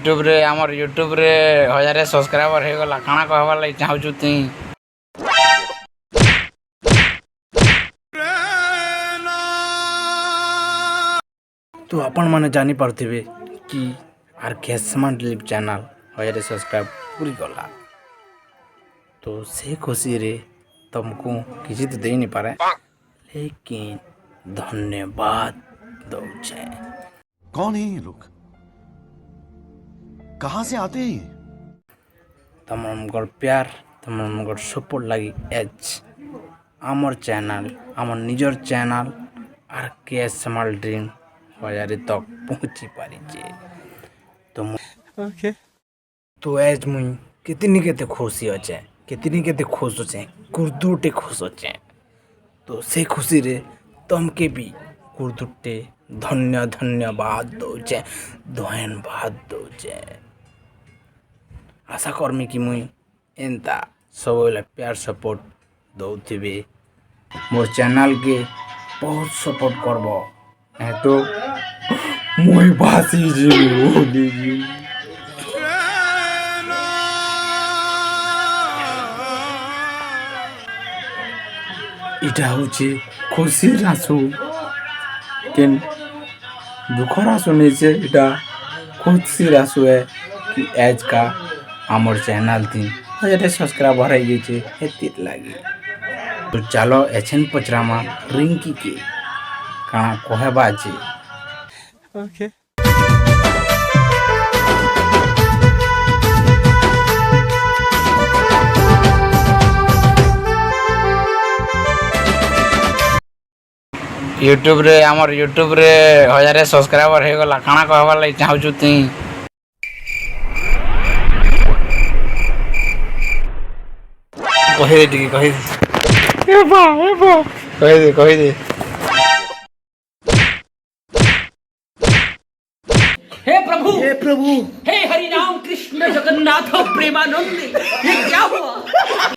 YouTube रे आमर YouTube रे 1000 सब्सक्राइबर हो गला काना कहबार लागि चाहूछु ती। तो आपण माने जानी पारथिबे कि आर के स्मार्ट लिप चैनल 1000 सब्सक्राइब पूरी गला। तो से खुशी रे तुमको किसी तो दे नहीं पारे, लेकिन धन्यवाद दौचे। कौन है ये लोग, कहां से आते हैं? तुमगर प्यार तुमगर सपोर्ट लगी एज आमर चैनल आमर निजर चैनल आर के स्मार्ट ड्रीम 1000 तक पहुंची पारी जे। तो एज मुई कितनी केते खुशी अच्छे, कितनी केते खुश अच्छे, कुर्दुटे खुश अच्छे। तो से खुशी रे तुमके भी कुर्दुटे धन्यवाद दौचे, धन्यवाद दौचे। आशा कर्मी कि मुई एंता सब प्यार सपोर्ट दौथिबे, मोर चैनल के बहुत सपोर्ट करबो, नहीं तो मुई भासी जी। इटा होची खुशी रासु केन दुखर आसु नहीं से, इटा खुशी रासु है कि एज का आमर चैनल थी 1000 सब्सक्राइबर है ये चे हेती लगी। तो चलो एछन पचरामा रिंकी के काना कहबा जे। ओके यूट्यूब रे आमर यूट्यूब रे 1000 सब्सक्राइबर हो गला काना कहबार लागि चाहूछु ती। कहि दे टिके कहि दे कहि दे। हे प्रभु हे हरि राम कृष्ण जगन्नाथ प्रेमानंद, ये क्या हुआ?